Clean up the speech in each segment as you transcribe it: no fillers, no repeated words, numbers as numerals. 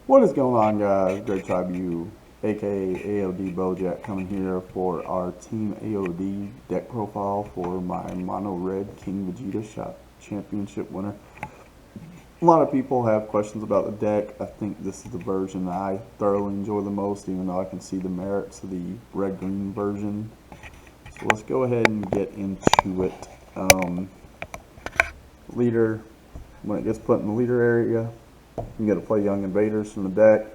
What is going on, guys? Great Tribe U, aka AoD Bojack, coming here for our Team AoD deck profile for my Mono Red King Vegeta Shot Championship winner. A lot of people have questions about the deck. I think this is the version that I thoroughly enjoy the most, even though I can see the merits of the red-green version. So let's go ahead and get into it. Leader, when it gets put in the leader area, you get to play Young Invaders from the deck.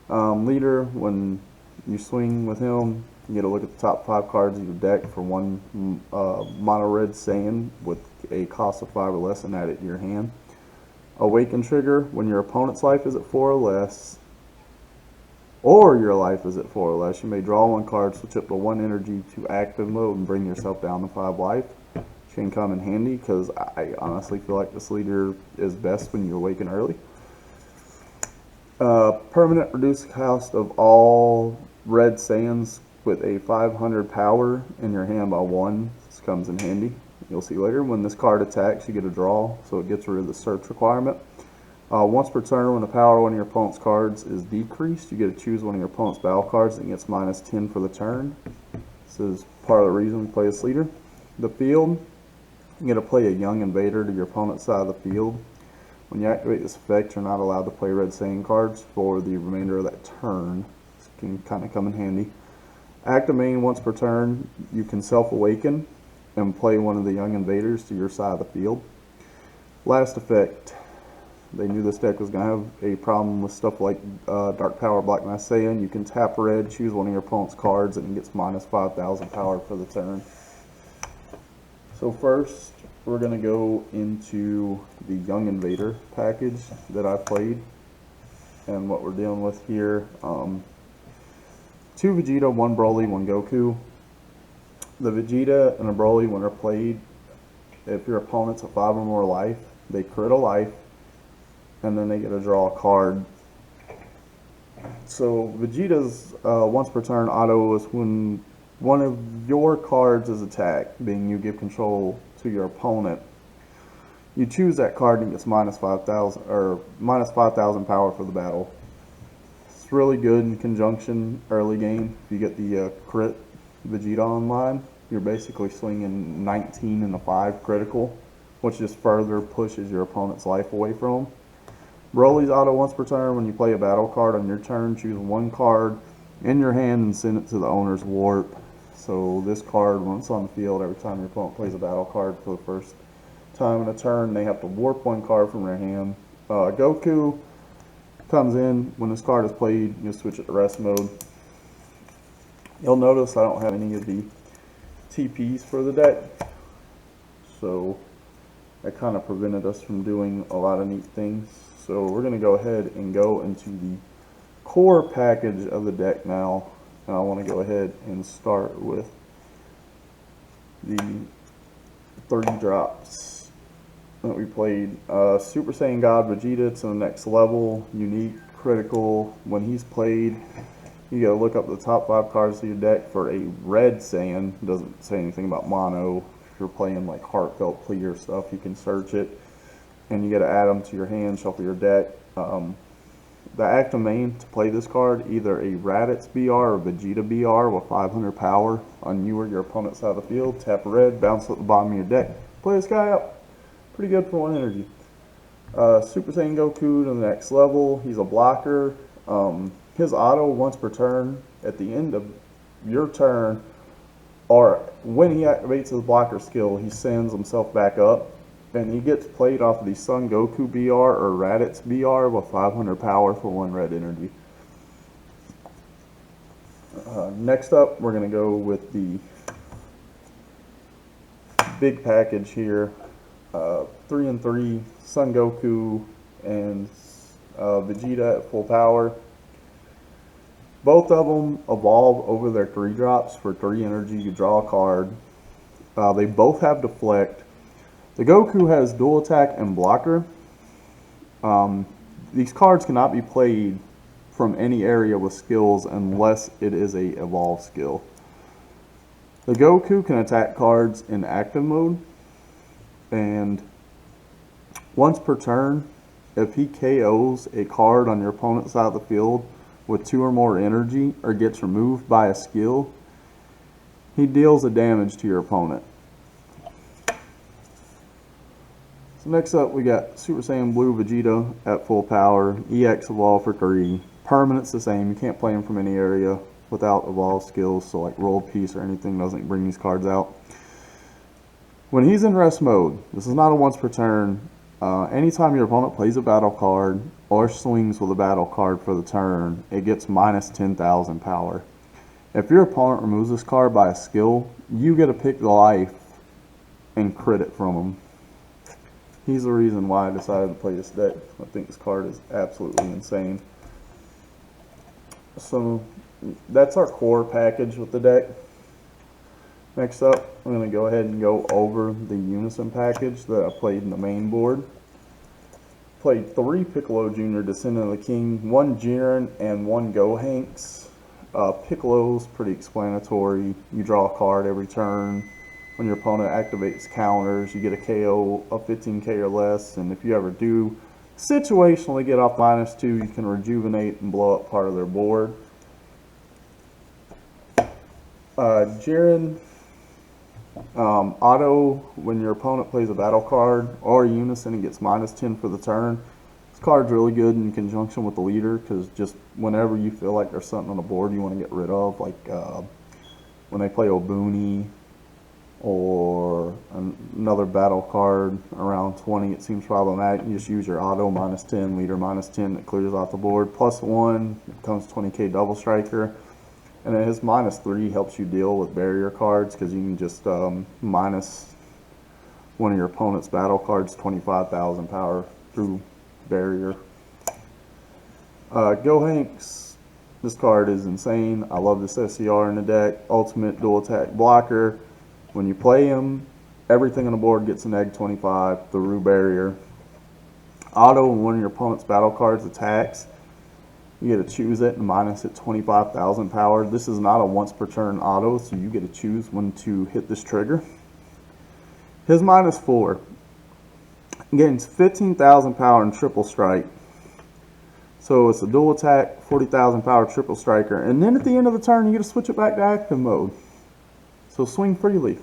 Leader, when you swing with him, you get to look at the top 5 cards of your deck for one mono red Saiyan with a cost of 5 or less and add it to your hand. Awaken trigger, when your opponent's life is at 4 or less, or your life is at 4 or less, you may draw 1 card, switch up to 1 energy to active mode, and bring yourself down to 5 life. Can come in handy because I honestly feel like this leader is best when you awaken early. Permanent reduce the cost of all red Saiyans with a 500 power in your hand by 1. This comes in handy. You'll see later. When this card attacks, you get a draw, so it gets rid of the search requirement. Once per turn, when the power of one of your opponent's cards is decreased, you get to choose one of your opponent's battle cards and it gets -10 for the turn. This is part of the reason we play this leader. The field. You get to play a Young Invader to your opponent's side of the field. When you activate this effect, you're not allowed to play red Saiyan cards for the remainder of that turn. This can kind of come in handy. Active main, once per turn, you can self-awaken and play one of the Young Invaders to your side of the field. Last effect. They knew this deck was going to have a problem with stuff like Dark Power, Black Mass Saiyan. You can tap red, choose one of your opponent's cards, and it gets -5,000 power for the turn. So first, we're going to go into the Young Invader package that I played. And what we're dealing with here, 2 Vegeta, 1 Broly, 1 Goku. The Vegeta and a Broly, when they're played, if your opponent's at 5 or more life, they crit a life, and then they get to draw a card. So Vegeta's once per turn auto is when one of your cards is attacked, being you give control to your opponent. You choose that card and it gets -5,000 or -5,000 power for the battle. It's really good in conjunction early game. If you get the crit Vegeta online, you're basically swinging 19 and a 5 critical, which just further pushes your opponent's life away from him. Broly's auto once per turn. When you play a battle card on your turn, choose 1 card in your hand and send it to the owner's warp. So this card, when it's on the field, every time your opponent plays a battle card for the first time in a turn, they have to warp 1 card from their hand. Goku comes in. When this card is played, you switch it to rest mode. You'll notice I don't have any of the TPs for the deck, so that kind of prevented us from doing a lot of neat things. So we're going to go ahead and go into the core package of the deck now. And I want to go ahead and start with the 30 drops that we played. Super Saiyan God Vegeta to the next level, unique, critical. When he's played, you got to look up the top 5 cards of your deck for a red Saiyan. It doesn't say anything about mono. If you're playing like heartfelt plea or stuff, you can search it. And you got to add them to your hand, shuffle your deck. The active main to play this card, either a Raditz BR or Vegeta BR with 500 power on you or your opponent's side of the field. Tap red, bounce at the bottom of your deck. Play this guy up. Pretty good for 1 energy. Super Saiyan Goku to the next level. He's a blocker. His auto once per turn, at the end of your turn, or when he activates his blocker skill, he sends himself back up. And he gets played off of the Son Goku BR or Raditz BR with 500 power for 1 red energy. Next up, we're going to go with the big package here. 3 and 3, Son Goku and Vegeta at full power. Both of them evolve over their 3 drops for 3 energy. You draw a card. They both have deflect. The Goku has dual attack and blocker. These cards cannot be played from any area with skills unless it is a evolve skill. The Goku can attack cards in active mode, and once per turn, if he KOs a card on your opponent's side of the field with 2 or more energy or gets removed by a skill, he deals a damage to your opponent. So next up we got Super Saiyan Blue Vegeta at full power, EX evolve for 3. Permanent's the same, you can't play him from any area without evolve skills, so like World Peace or anything doesn't bring these cards out. When he's in rest mode, this is not a once per turn. Anytime your opponent plays a battle card or swings with a battle card for the turn, it gets minus 10,000 power. If your opponent removes this card by a skill, you get to pick the life and crit it from him. He's the reason why I decided to play this deck. I think this card is absolutely insane. So that's our core package with the deck. Next up, I'm going to go ahead and go over the Unison package that I played in the main board. Played 3 Piccolo Jr. Descendant of the King, 1 Jiren, and 1 Gohanks. Piccolo's pretty explanatory. You draw a card every turn. When your opponent activates counters, you get a KO of 15k or less, and if you ever do situationally get off -2, you can rejuvenate and blow up part of their board. Jiren, auto when your opponent plays a battle card or Unison and gets -10 for the turn. This card's really good in conjunction with the leader, because just whenever you feel like there's something on the board you want to get rid of, like when they play Obuni or another battle card around 20, it seems problematic. You just use your auto -10, leader -10, it clears off the board. +1, it becomes 20k double striker. And then his -3 helps you deal with barrier cards, because you can just minus one of your opponent's battle cards 25,000 power through barrier. Gohanks, this card is insane. I love this SCR in the deck. Ultimate dual attack blocker. When you play him, everything on the board gets a -25 through barrier. Auto, when one of your opponent's battle cards attacks, you get to choose it and minus it 25,000 power. This is not a once per turn auto, so you get to choose when to hit this trigger. His -4 gains 15,000 power and triple strike. So it's a dual attack, 40,000 power triple striker, and then at the end of the turn you get to switch it back to active mode. So swing freely.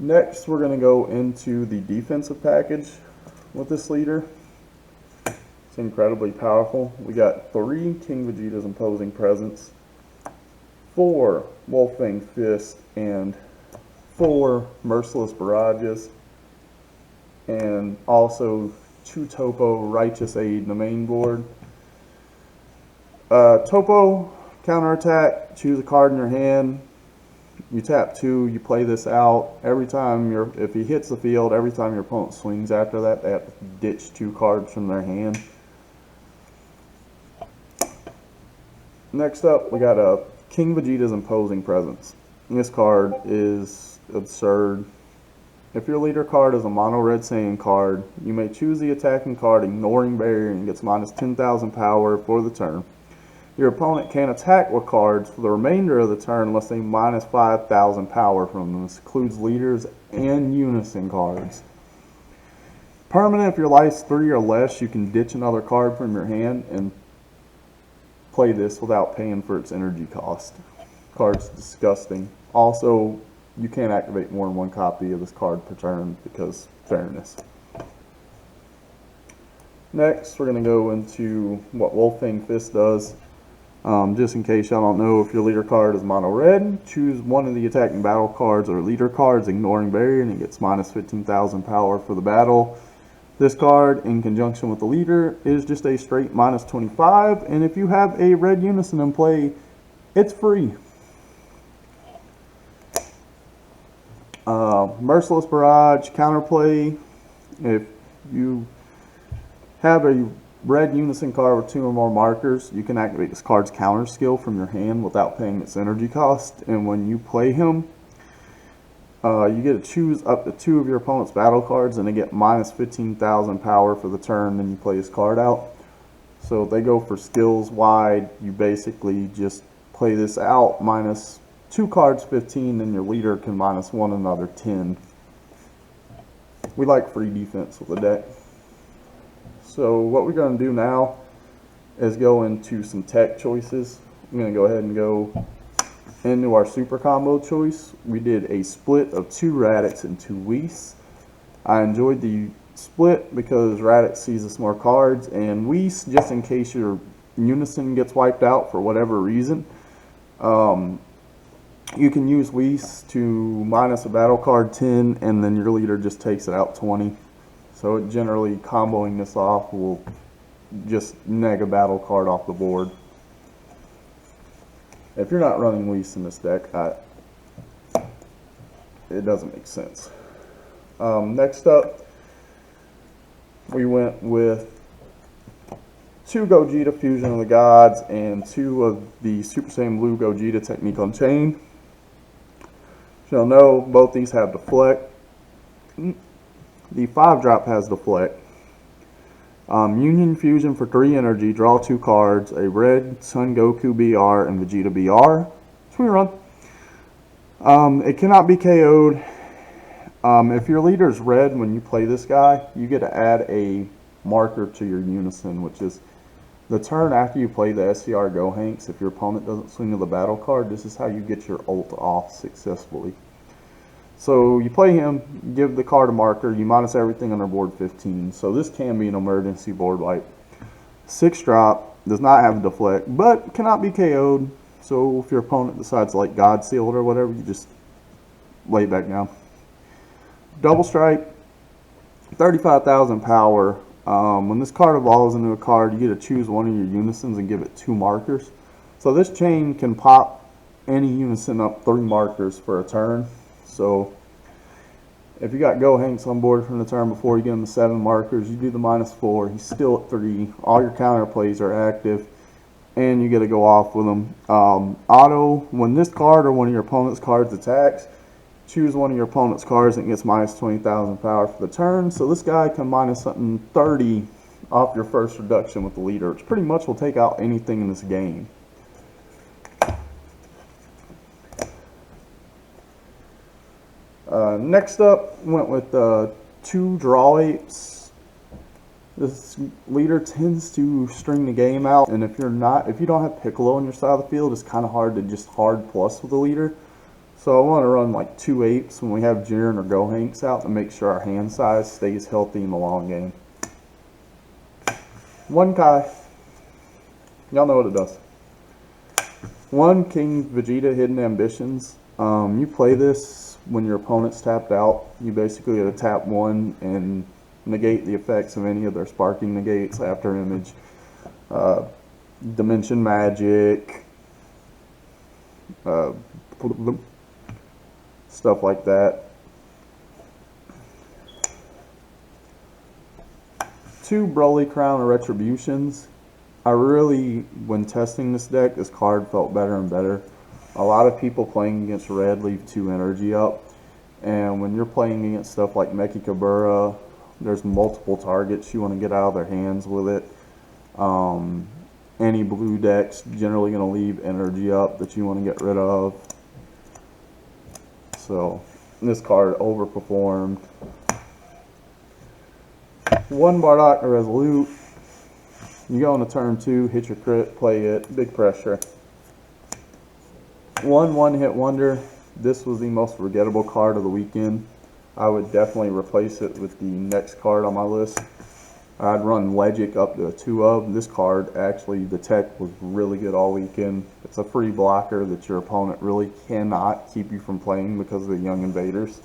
Next, we're going to go into the defensive package with this leader. It's incredibly powerful. We got 3 King Vegeta's Imposing Presence, 4 Wolfang Fist, and 4 Merciless Barrages, and also 2 Topo Righteous Aid in the main board. Topo counterattack, choose a card in your hand, you tap 2, you play this out. Every time if he hits the field, every time your opponent swings after that, they have to ditch 2 cards from their hand. Next up, we got a King Vegeta's Imposing Presence. This card is absurd. If your leader card is a mono red Saiyan card, you may choose the attacking card ignoring barrier and gets -10,000 power for the turn. Your opponent can't attack with cards for the remainder of the turn unless they minus 5,000 power from them. This includes leaders and Unison cards. Permanent, if your life's 3 or less, you can ditch another card from your hand and play this without paying for its energy cost. Card's disgusting. Also, you can't activate more than 1 copy of this card per turn because fairness. Next, we're going to go into what Wolfang Fist does. Just in case y'all don't know, if your leader card is mono red, choose one of the attacking battle cards or leader cards ignoring barrier, and it gets -15,000 power for the battle. This card, in conjunction with the leader, is just a straight -25, and if you have a red Unison in play, it's free. Merciless Barrage, counterplay. If you have a red Unison card with 2 or more markers, you can activate this card's counter skill from your hand without paying its energy cost, and when you play him, you get to choose up to 2 of your opponent's battle cards, and they get -15,000 power for the turn, then you play his card out. So if they go for skills wide, you basically just play this out, minus 2 cards 15, and your leader can -1 another 10. We like free defense with the deck. So what we're going to do now is go into some tech choices. I'm going to go ahead and go into our super combo choice. We did a split of 2 Radix and 2 Whis. I enjoyed the split because Radix sees us more cards, and Whis, just in case your Unison gets wiped out for whatever reason, you can use Whis to minus a battle card 10, and then your leader just takes it out 20. So it generally, comboing this off will just neg a battle card off the board. If you're not running Whis in this deck, it doesn't make sense. Next up, we went with 2 Gogeta Fusion of the Gods and 2 of the Super Saiyan Blue Gogeta Technique on Chain. You'll know both these have Deflect. The 5-drop has Deflect. Union Fusion for 3 energy, draw 2 cards, a red Son Goku BR and Vegeta BR. Swing run. It cannot be KO'd. If your leader is red when you play this guy, you get to add a marker to your Unison, which is the turn after you play the SCR Gohanks. If your opponent doesn't swing to the battle card, this is how you get your ult off successfully. So you play him, give the card a marker, you minus everything on their board 15. So this can be an emergency board wipe. 6-drop, does not have a deflect, but cannot be KO'd. So if your opponent decides to like God Sealed or whatever, you just lay it back down. Double Strike, 35,000 power. When this card evolves into a card, you get to choose one of your Unisons and give it 2 markers. So this chain can pop any Unison up 3 markers for a turn. So if you got Gohanks on board from the turn before, you get him to 7 markers, you do the -4, he's still at 3, all your counter plays are active, and you get to go off with him. Auto, when this card or one of your opponent's cards attacks, choose one of your opponent's cards and it gets minus 20,000 power for the turn. So this guy can minus something 30 off your first reduction with the leader, which pretty much will take out anything in this game. Next up, went with 2 Draw Apes. This leader tends to string the game out, and if you don't have Piccolo on your side of the field, it's kind of hard to just hard plus with the leader. So I want to run like 2 Apes when we have Jiren or Gohanks out to make sure our hand size stays healthy in the long game. 1 Kai. Y'all know what it does. 1 King Vegeta Hidden Ambitions. You play this when your opponent's tapped out. You basically get to tap 1 and negate the effects of any of their sparking negates, after image, dimension magic, stuff like that. 2 Broly Crown of Retributions. When testing this deck, this card felt better and better. A lot of people playing against red leave 2 energy up, and when you're playing against stuff like Mechikabura, there's multiple targets you want to get out of their hands with it. Any blue deck's generally going to leave energy up that you want to get rid of. So this card overperformed. 1 Bardock Resolute. You go into turn 2, hit your crit, play it, big pressure. 1 one-hit wonder. This was the most forgettable card of the weekend. I would definitely replace it with the next card on my list. I'd run Legic up to a 2 of. This card, actually, the tech was really good all weekend. It's a free blocker that your opponent really cannot keep you from playing because of the young invaders.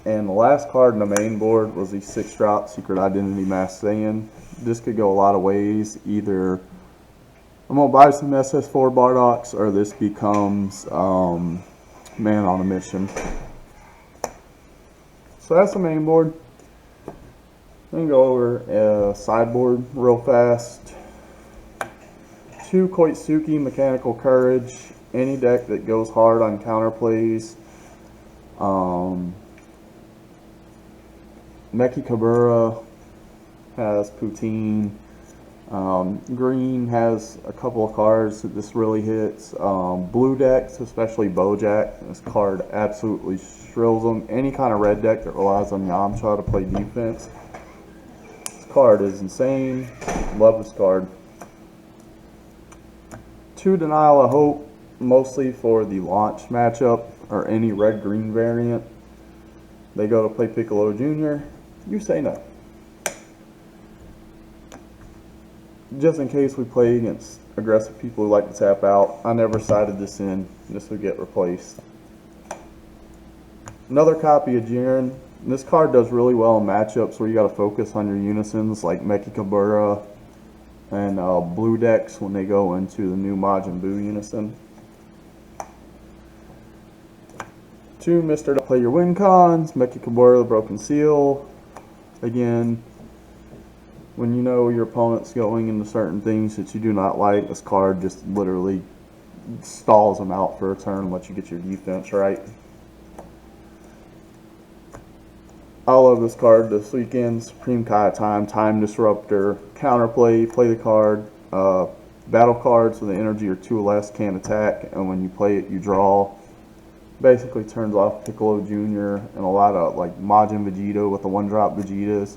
And the last card in the main board was the 6-drop Secret Identity Masked Saiyan. This could go a lot of ways. Either I'm going to buy some SS4 Bardocks, or this becomes Man on a Mission. So that's the main board. I'm going to go over sideboard real fast. 2 Koitsuki Mechanical Courage. Any deck that goes hard on counterplays. Mechikabura has Poutine. Green has a couple of cards that this really hits. Blue decks, especially Bojack, this card absolutely shrills them. Any kind of red deck that relies on Yamcha to play defense, this card is insane. Love this card. 2 Denial of Hope, mostly for the launch matchup or any red-green variant. They go to play Piccolo Jr., you say no. Just in case we play against aggressive people who like to tap out, I never sided this in. This would get replaced. Another copy of Jiren. This card does really well in matchups where you got to focus on your unisons like Mechikabura and blue decks when they go into the new Majin Buu unison. 2 Mr. to play your win cons, Mechikabura, the Broken Seal. Again, when you know your opponent's going into certain things that you do not like, this card just literally stalls them out for a turn, lets you get your defense right. I love this card this weekend. Supreme Kai Time Disruptor, counterplay, play the card. Battle cards with the energy or 2 or less can't attack, and when you play it, you draw. Basically turns off Piccolo Jr. and a lot of like Majin Vegeta with the 1-drop Vegetas.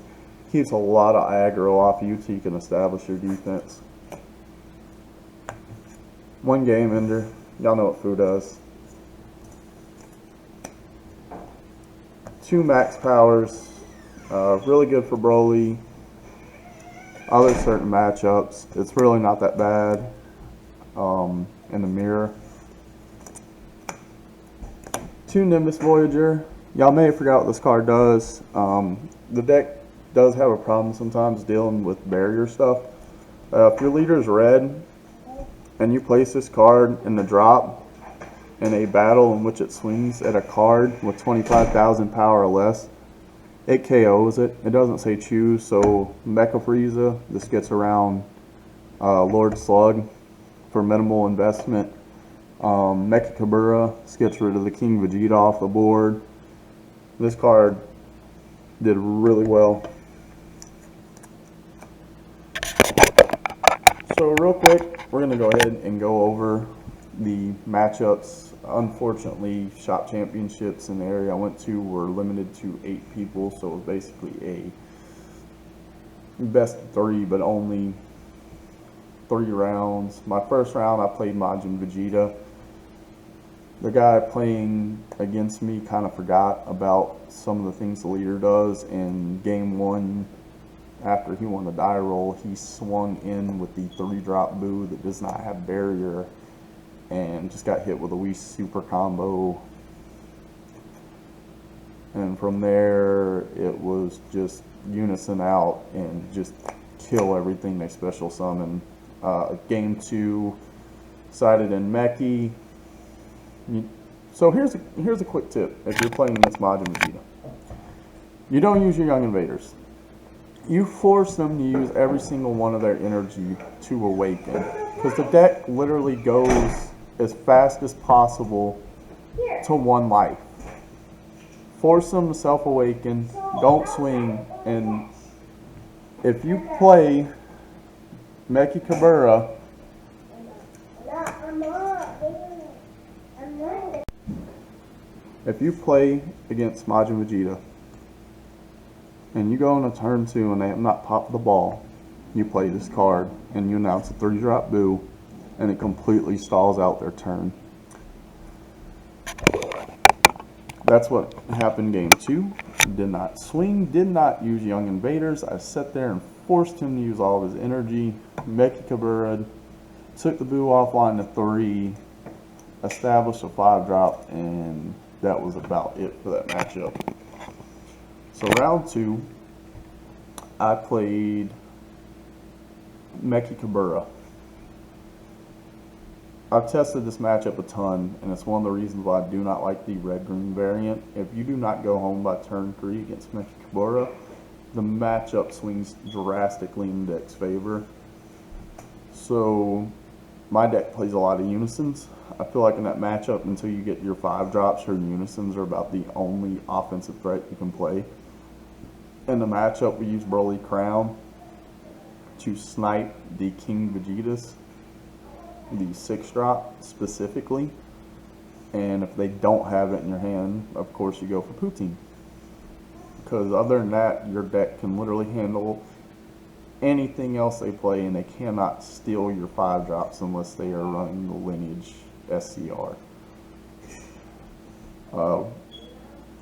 Keeps a lot of aggro off you so you can establish your defense. 1 game ender. Y'all know what Fu does. 2 max powers. Really good for Broly. Other certain matchups, it's really not that bad in the mirror. 2 Nimbus Voyager. Y'all may have forgot what this card does. The deck does have a problem sometimes dealing with barrier stuff. If your leader is red and you place this card in the drop in a battle in which it swings at a card with 25,000 power or less, it KOs it. It doesn't say choose, so Mecha Frieza, this gets around Lord Slug for minimal investment. Mechikabura, this gets rid of the King Vegeta off the board. This card did really well. So real quick, we're going to go ahead and go over the matchups. Unfortunately, shop championships in the area I went to were limited to 8 people, so it was basically a best of 3, but only 3 rounds. My first round, I played Majin Vegeta. The guy playing against me kind of forgot about some of the things the leader does. In game 1, after he won the die roll, he swung in with the 3-drop Buu that does not have barrier and just got hit with a Whis super combo. And from there, it was just unison out and just kill everything they special summon. Game 2, sided in Meki. So here's a quick tip if you're playing against Majin Vegeta. You don't use your young invaders. You force them to use every single one of their energy to awaken. Because the deck literally goes as fast as possible to 1 life. Force them to self-awaken, don't swing, and if you play Mechikabura, if you play against Majin Vegeta, and you go into turn 2 and they have not popped the ball, you play this card and you announce a 3-drop Buu, and it completely stalls out their turn. That's what happened game 2. Did not swing, did not use young invaders. I sat there and forced him to use all of his energy. Mechikabura took the Buu offline to 3, established a 5-drop, and that was about it for that matchup. So round 2, I played Mechikabura. I've tested this matchup a ton, and it's one of the reasons why I do not like the red-green variant. If you do not go home by turn 3 against Mechikabura, the matchup swings drastically in the deck's favor. So my deck plays a lot of unisons. I feel like in that matchup, until you get your 5-drops, your unisons are about the only offensive threat you can play. In the matchup, we use Broly Crown to snipe the King Vegetas, the 6-drop specifically. And if they don't have it in your hand, of course you go for Poutine. Because other than that, your deck can literally handle anything else they play, and they cannot steal your 5-drops unless they are running the Lineage SCR.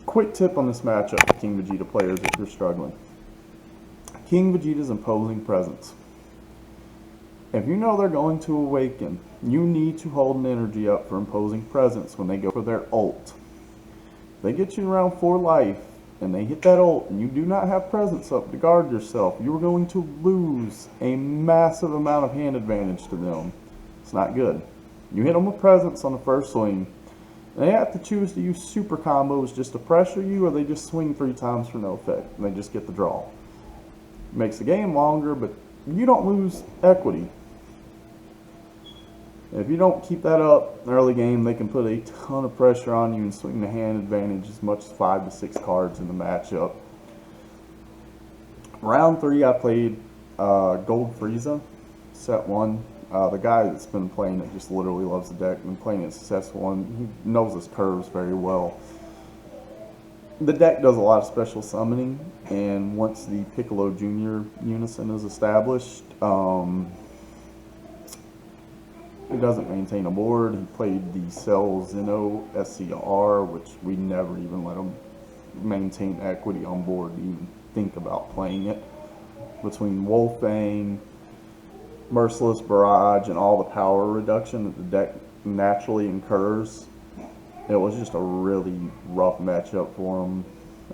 Quick tip on this matchup for King Vegeta players if you're struggling. King Vegeta's Imposing Presence. If you know they're going to awaken, you need to hold an energy up for Imposing Presence when they go for their ult. If they get you around 4 life and they hit that ult and you do not have Presence up to guard yourself, you are going to lose a massive amount of hand advantage to them. It's not good. You hit them with Presence on the first swing, and they have to choose to use super combos just to pressure you, or they just swing 3 times for no effect and they just get the draw. Makes the game longer, but you don't lose equity. If you don't keep that up early game, they can put a ton of pressure on you and swing the hand advantage as much as 5 to 6 cards in the matchup. Round 3, I played Gold Frieza, set 1. The guy that's been playing it just literally loves the deck. Been playing it successful, and he knows his curves very well. The deck does a lot of special summoning, and once the Piccolo Jr. Unison is established, he doesn't maintain a board. He played the Cell Zeno SCR, which we never even let him maintain equity on board to even think about playing it. Between Wolfang, Merciless Barrage, and all the power reduction that the deck naturally incurs, it was just a really rough matchup for him.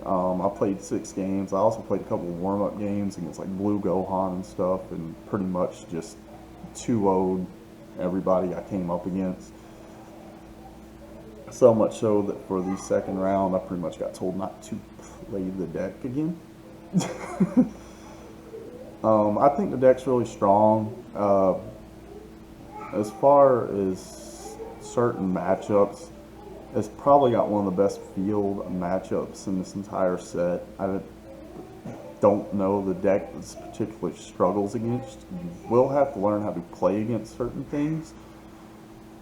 I played 6 games. I also played a couple of warm-up games against like Blue Gohan and stuff, and pretty much just 2-0'd everybody I came up against. So much so that for the second round, I pretty much got told not to play the deck again. I think the deck's really strong. As far as certain matchups, it's probably got one of the best field matchups in this entire set. I don't know the deck this particularly struggles against. You will have to learn how to play against certain things.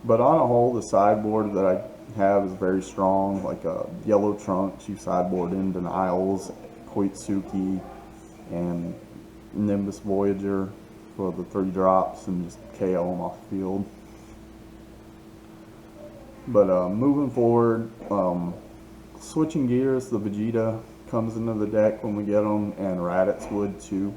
But on a whole, the sideboard that I have is very strong. Like Yellow Trunks, you sideboard in Denials, Koitsuki, and Nimbus Voyager for the 3 drops and just KO them off the field. But moving forward, switching gears, the Vegeta comes into the deck when we get them, and Raditz would too.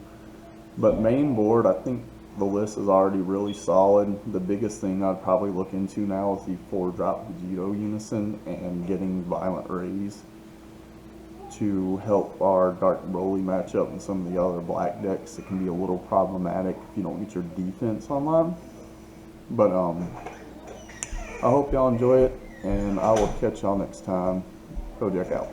But main board, I think the list is already really solid. The biggest thing I'd probably look into now is the 4-drop Vegeta Unison and getting Violent Rays to help our Dark Broly matchup and some of the other black decks. It can be a little problematic if you don't get your defense online. But I hope y'all enjoy it, and I will catch y'all next time. Kodiak out.